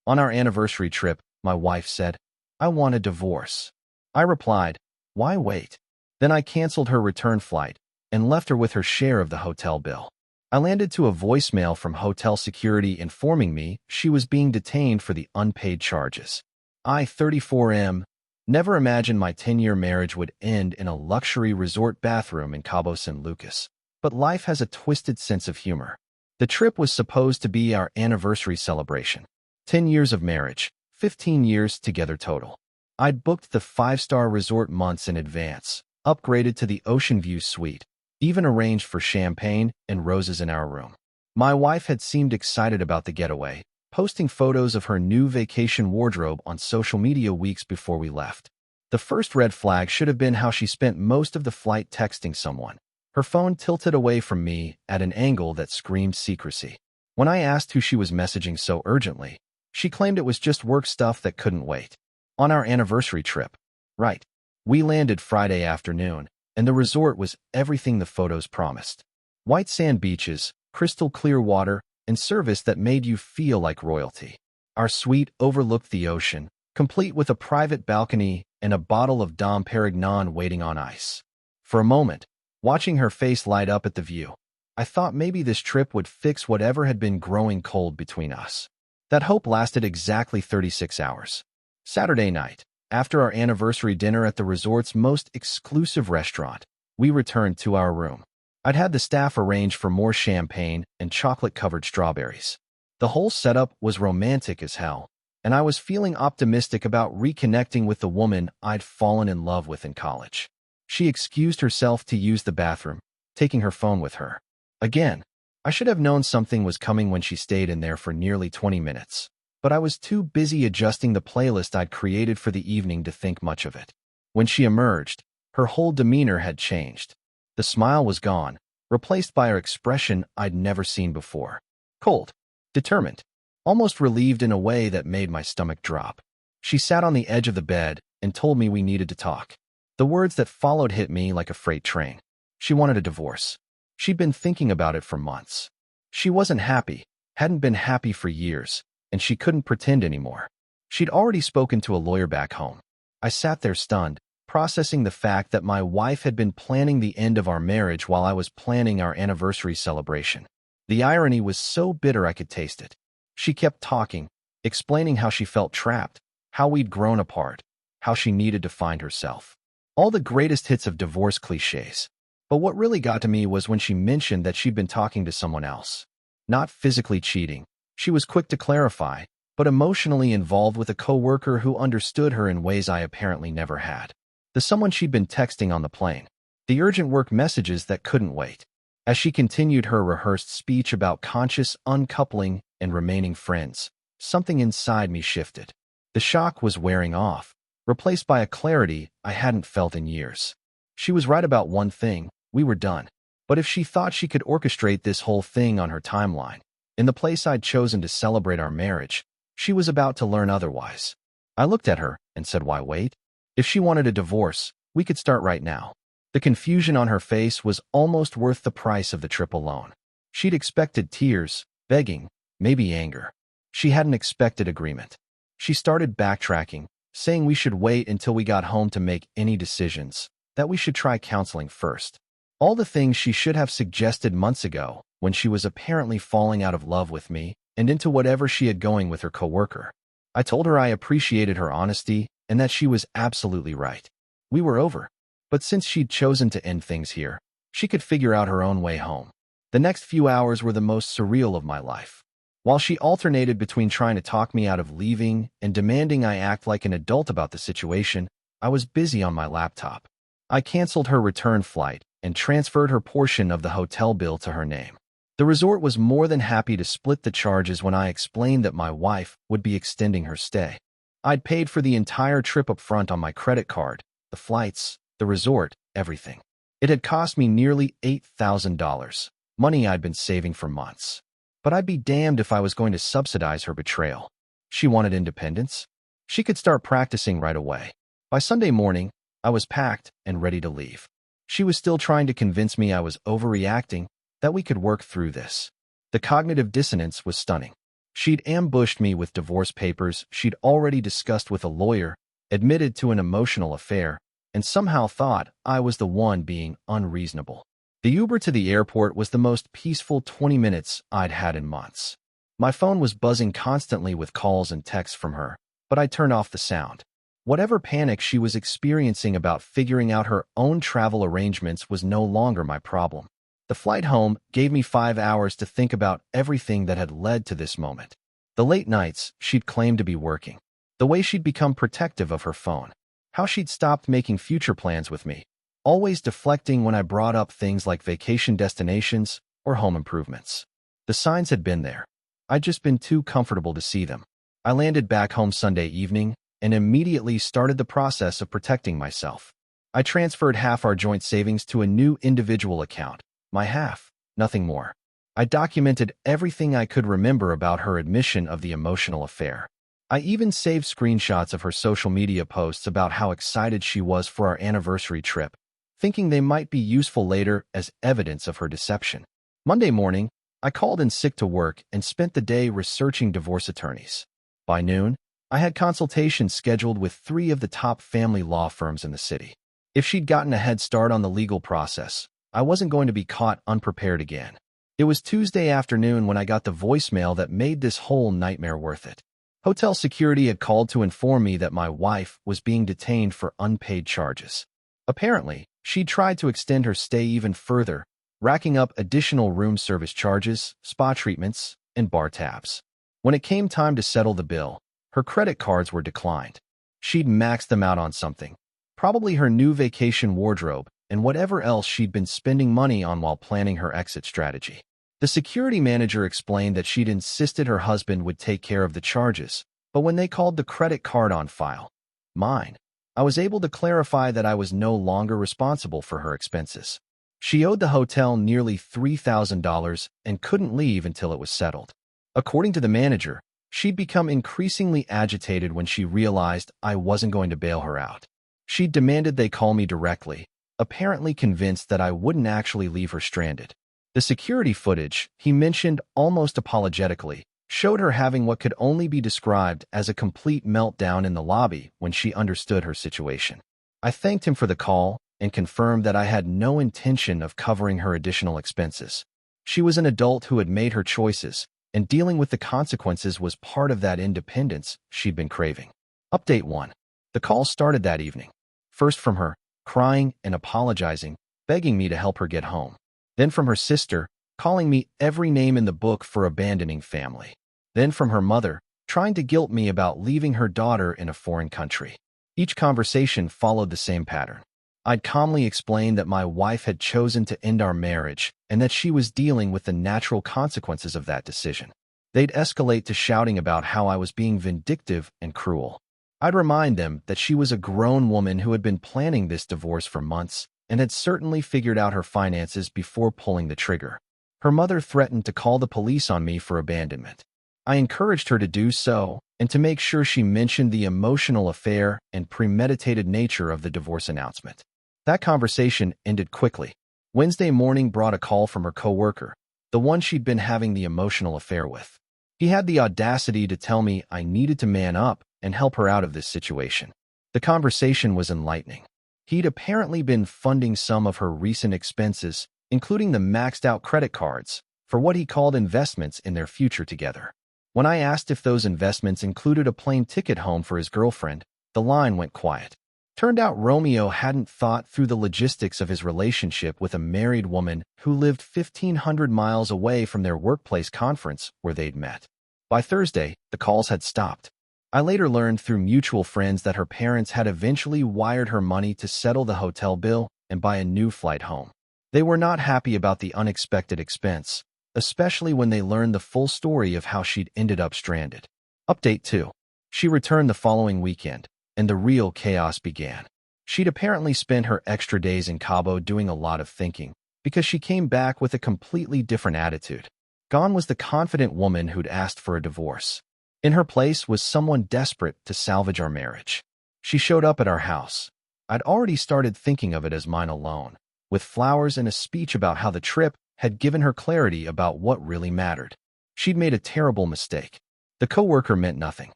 On our anniversary trip, my wife said, "I want a divorce." I replied, "Why wait?" Then I canceled her return flight and left her with her share of the hotel bill. I landed to a voicemail from hotel security informing me she was being detained for the unpaid charges. I, 34M, never imagined my 10-year marriage would end in a luxury resort bathroom in Cabo San Lucas. But life has a twisted sense of humor. The trip was supposed to be our anniversary celebration. 10 years of marriage, 15 years together total. I'd booked the 5-star resort months in advance, upgraded to the Ocean View suite, even arranged for champagne and roses in our room. My wife had seemed excited about the getaway, posting photos of her new vacation wardrobe on social media weeks before we left. The first red flag should have been how she spent most of the flight texting someone, her phone tilted away from me at an angle that screamed secrecy. When I asked who she was messaging so urgently, she claimed it was just work stuff that couldn't wait. On our anniversary trip, right, we landed Friday afternoon, and the resort was everything the photos promised. White sand beaches, crystal clear water, and service that made you feel like royalty. Our suite overlooked the ocean, complete with a private balcony and a bottle of Dom Perignon waiting on ice. For a moment, watching her face light up at the view, I thought maybe this trip would fix whatever had been growing cold between us. That hope lasted exactly 36 hours. Saturday night, after our anniversary dinner at the resort's most exclusive restaurant, we returned to our room. I'd had the staff arrange for more champagne and chocolate-covered strawberries. The whole setup was romantic as hell, and I was feeling optimistic about reconnecting with the woman I'd fallen in love with in college. She excused herself to use the bathroom, taking her phone with her. Again, I should have known something was coming when she stayed in there for nearly 20 minutes. But I was too busy adjusting the playlist I'd created for the evening to think much of it. When she emerged, her whole demeanor had changed. The smile was gone, replaced by an expression I'd never seen before. Cold, determined, almost relieved in a way that made my stomach drop. She sat on the edge of the bed and told me we needed to talk. The words that followed hit me like a freight train. She wanted a divorce. She'd been thinking about it for months. She wasn't happy, hadn't been happy for years, and she couldn't pretend anymore. She'd already spoken to a lawyer back home. I sat there stunned, processing the fact that my wife had been planning the end of our marriage while I was planning our anniversary celebration. The irony was so bitter I could taste it. She kept talking, explaining how she felt trapped, how we'd grown apart, how she needed to find herself. All the greatest hits of divorce cliches. But what really got to me was when she mentioned that she'd been talking to someone else. Not physically cheating. She was quick to clarify, but emotionally involved with a coworker who understood her in ways I apparently never had. The someone she'd been texting on the plane. The urgent work messages that couldn't wait. As she continued her rehearsed speech about conscious uncoupling and remaining friends, something inside me shifted. The shock was wearing off, replaced by a clarity I hadn't felt in years. She was right about one thing, we were done. But if she thought she could orchestrate this whole thing on her timeline, in the place I'd chosen to celebrate our marriage, she was about to learn otherwise. I looked at her and said, why wait? If she wanted a divorce, we could start right now. The confusion on her face was almost worth the price of the trip alone. She'd expected tears, begging, maybe anger. She hadn't expected agreement. She started backtracking, saying we should wait until we got home to make any decisions, that we should try counseling first. All the things she should have suggested months ago, when she was apparently falling out of love with me and into whatever she had going with her coworker. I told her I appreciated her honesty and that she was absolutely right. We were over. But since she'd chosen to end things here, she could figure out her own way home. The next few hours were the most surreal of my life. While she alternated between trying to talk me out of leaving and demanding I act like an adult about the situation, I was busy on my laptop. I canceled her return flight and transferred her portion of the hotel bill to her name. The resort was more than happy to split the charges when I explained that my wife would be extending her stay. I'd paid for the entire trip up front on my credit card, the flights, the resort, everything. It had cost me nearly $8,000, money I'd been saving for months. But I'd be damned if I was going to subsidize her betrayal. She wanted independence. She could start practicing right away. By Sunday morning, I was packed and ready to leave. She was still trying to convince me I was overreacting, that we could work through this. The cognitive dissonance was stunning. She'd ambushed me with divorce papers she'd already discussed with a lawyer, admitted to an emotional affair, and somehow thought I was the one being unreasonable. The Uber to the airport was the most peaceful 20 minutes I'd had in months. My phone was buzzing constantly with calls and texts from her, but I turned off the sound. Whatever panic she was experiencing about figuring out her own travel arrangements was no longer my problem. The flight home gave me 5 hours to think about everything that had led to this moment. The late nights she'd claimed to be working. The way she'd become protective of her phone. How she'd stopped making future plans with me. Always deflecting when I brought up things like vacation destinations or home improvements. The signs had been there. I'd just been too comfortable to see them. I landed back home Sunday evening and immediately started the process of protecting myself. I transferred half our joint savings to a new individual account. My half, nothing more. I documented everything I could remember about her admission of the emotional affair. I even saved screenshots of her social media posts about how excited she was for our anniversary trip, thinking they might be useful later as evidence of her deception. Monday morning, I called in sick to work and spent the day researching divorce attorneys. By noon, I had consultations scheduled with 3 of the top family law firms in the city. If she'd gotten a head start on the legal process, I wasn't going to be caught unprepared again. It was Tuesday afternoon when I got the voicemail that made this whole nightmare worth it. Hotel security had called to inform me that my wife was being detained for unpaid charges. Apparently, she'd tried to extend her stay even further, racking up additional room service charges, spa treatments, and bar tabs. When it came time to settle the bill, her credit cards were declined. She'd maxed them out on something, probably her new vacation wardrobe, and whatever else she'd been spending money on while planning her exit strategy. The security manager explained that she'd insisted her husband would take care of the charges, but when they called the credit card on file, mine, I was able to clarify that I was no longer responsible for her expenses. She owed the hotel nearly $3,000 and couldn't leave until it was settled. According to the manager, she'd become increasingly agitated when she realized I wasn't going to bail her out. She demanded they call me directly, apparently convinced that I wouldn't actually leave her stranded. The security footage, he mentioned almost apologetically, showed her having what could only be described as a complete meltdown in the lobby when she understood her situation. I thanked him for the call and confirmed that I had no intention of covering her additional expenses. She was an adult who had made her choices, and dealing with the consequences was part of that independence she'd been craving. Update 1. The call started that evening. First from her, crying and apologizing, begging me to help her get home. Then from her sister, calling me every name in the book for abandoning family. Then from her mother, trying to guilt me about leaving her daughter in a foreign country. Each conversation followed the same pattern. I'd calmly explained that my wife had chosen to end our marriage and that she was dealing with the natural consequences of that decision. They'd escalate to shouting about how I was being vindictive and cruel. I'd remind them that she was a grown woman who had been planning this divorce for months and had certainly figured out her finances before pulling the trigger. Her mother threatened to call the police on me for abandonment. I encouraged her to do so and to make sure she mentioned the emotional affair and premeditated nature of the divorce announcement. That conversation ended quickly. Wednesday morning brought a call from her coworker, the one she'd been having the emotional affair with. He had the audacity to tell me I needed to man up and help her out of this situation. The conversation was enlightening. He'd apparently been funding some of her recent expenses, including the maxed-out credit cards, for what he called investments in their future together. When I asked if those investments included a plane ticket home for his girlfriend, the line went quiet. Turned out Romeo hadn't thought through the logistics of his relationship with a married woman who lived 1,500 miles away from their workplace conference where they'd met. By Thursday, the calls had stopped. I later learned through mutual friends that her parents had eventually wired her money to settle the hotel bill and buy a new flight home. They were not happy about the unexpected expense, especially when they learned the full story of how she'd ended up stranded. Update 2. She returned the following weekend, and the real chaos began. She'd apparently spent her extra days in Cabo doing a lot of thinking, because she came back with a completely different attitude. Gone was the confident woman who'd asked for a divorce. In her place was someone desperate to salvage our marriage. She showed up at our house. I'd already started thinking of it as mine alone, with flowers and a speech about how the trip had given her clarity about what really mattered. She'd made a terrible mistake. The coworker meant nothing.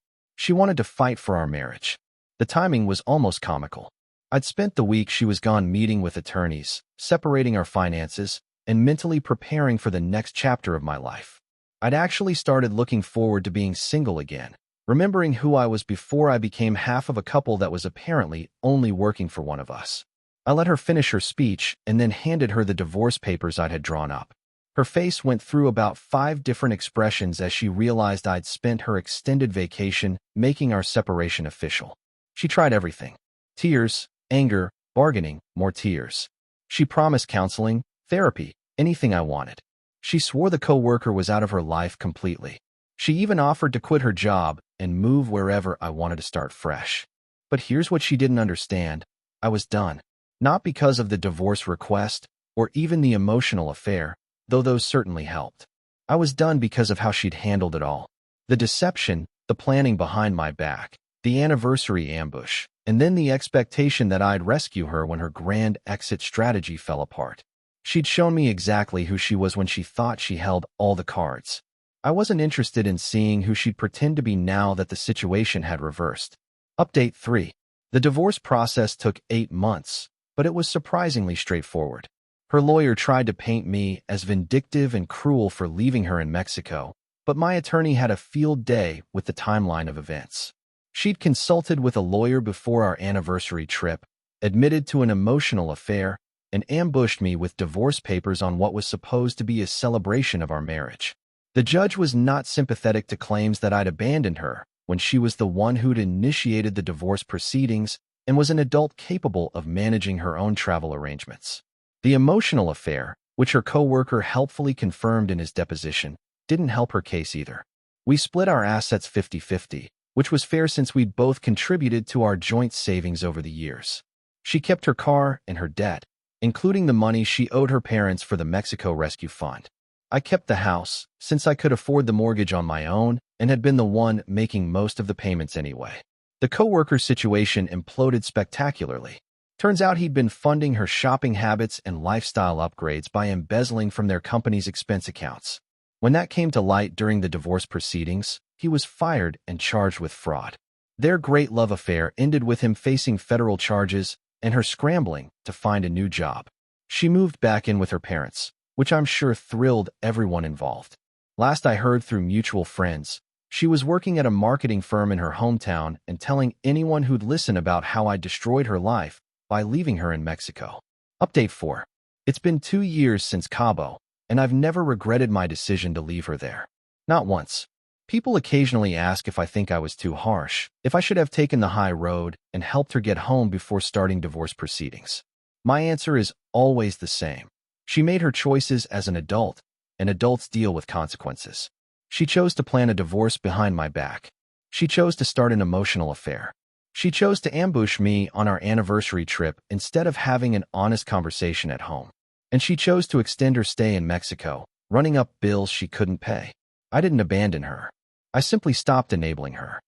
She wanted to fight for our marriage. The timing was almost comical. I'd spent the week she was gone meeting with attorneys, separating our finances, and mentally preparing for the next chapter of my life. I'd actually started looking forward to being single again, remembering who I was before I became half of a couple that was apparently only working for one of us. I let her finish her speech and then handed her the divorce papers I had drawn up. Her face went through about 5 different expressions as she realized I'd spent her extended vacation making our separation official. She tried everything. Tears, anger, bargaining, more tears. She promised counseling, therapy, anything I wanted. She swore the coworker was out of her life completely. She even offered to quit her job and move wherever I wanted to start fresh. But here's what she didn't understand. I was done. Not because of the divorce request or even the emotional affair, though those certainly helped. I was done because of how she'd handled it all. The deception, the planning behind my back, the anniversary ambush, and then the expectation that I'd rescue her when her grand exit strategy fell apart. She'd shown me exactly who she was when she thought she held all the cards. I wasn't interested in seeing who she'd pretend to be now that the situation had reversed. Update 3. The divorce process took 8 months, but it was surprisingly straightforward. Her lawyer tried to paint me as vindictive and cruel for leaving her in Mexico, but my attorney had a field day with the timeline of events. She'd consulted with a lawyer before our anniversary trip, admitted to an emotional affair, and ambushed me with divorce papers on what was supposed to be a celebration of our marriage. The judge was not sympathetic to claims that I'd abandoned her when she was the one who'd initiated the divorce proceedings and was an adult capable of managing her own travel arrangements. The emotional affair, which her coworker helpfully confirmed in his deposition, didn't help her case either. We split our assets 50-50, which was fair since we'd both contributed to our joint savings over the years. She kept her car and her debt, including the money she owed her parents for the Mexico Rescue Fund. I kept the house, since I could afford the mortgage on my own and had been the one making most of the payments anyway. The coworker situation imploded spectacularly. Turns out he'd been funding her shopping habits and lifestyle upgrades by embezzling from their company's expense accounts. When that came to light during the divorce proceedings, he was fired and charged with fraud. Their great love affair ended with him facing federal charges and her scrambling to find a new job. She moved back in with her parents, which I'm sure thrilled everyone involved. Last I heard through mutual friends, she was working at a marketing firm in her hometown and telling anyone who'd listen about how I destroyed her life by leaving her in Mexico. Update 4. It's been 2 years since Cabo, and I've never regretted my decision to leave her there. Not once. People occasionally ask if I think I was too harsh, if I should have taken the high road and helped her get home before starting divorce proceedings. My answer is always the same. She made her choices as an adult, and adults deal with consequences. She chose to plan a divorce behind my back. She chose to start an emotional affair. She chose to ambush me on our anniversary trip instead of having an honest conversation at home. And she chose to extend her stay in Mexico, running up bills she couldn't pay. I didn't abandon her. I simply stopped enabling her.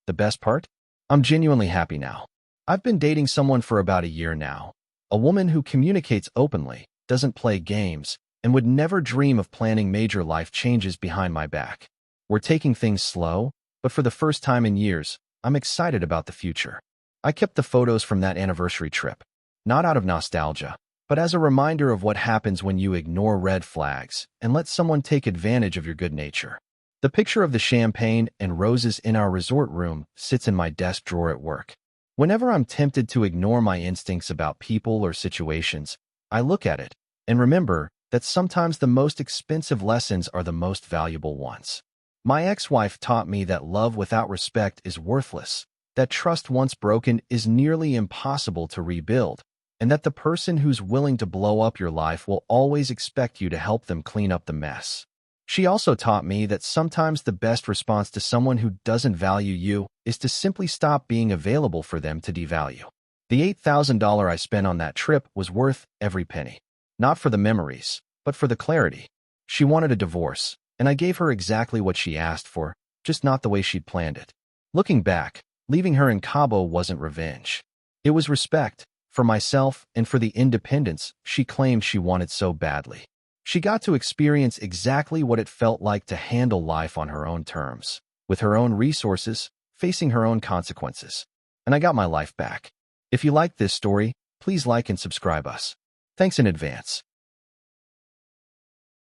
The best part? I'm genuinely happy now. I've been dating someone for about a year now. A woman who communicates openly, doesn't play games, and would never dream of planning major life changes behind my back. We're taking things slow, but for the first time in years, I'm excited about the future. I kept the photos from that anniversary trip, not out of nostalgia, but as a reminder of what happens when you ignore red flags and let someone take advantage of your good nature. The picture of the champagne and roses in our resort room sits in my desk drawer at work. Whenever I'm tempted to ignore my instincts about people or situations, I look at it and remember that sometimes the most expensive lessons are the most valuable ones. My ex-wife taught me that love without respect is worthless, that trust once broken is nearly impossible to rebuild, and that the person who's willing to blow up your life will always expect you to help them clean up the mess. She also taught me that sometimes the best response to someone who doesn't value you is to simply stop being available for them to devalue. The $8,000 I spent on that trip was worth every penny. Not for the memories, but for the clarity. She wanted a divorce, and I gave her exactly what she asked for, just not the way she'd planned it. Looking back, leaving her in Cabo wasn't revenge. It was respect, for myself and for the independence she claimed she wanted so badly. She got to experience exactly what it felt like to handle life on her own terms. with her own resources, facing her own consequences. And I got my life back. If you liked this story, please like and subscribe us. Thanks in advance.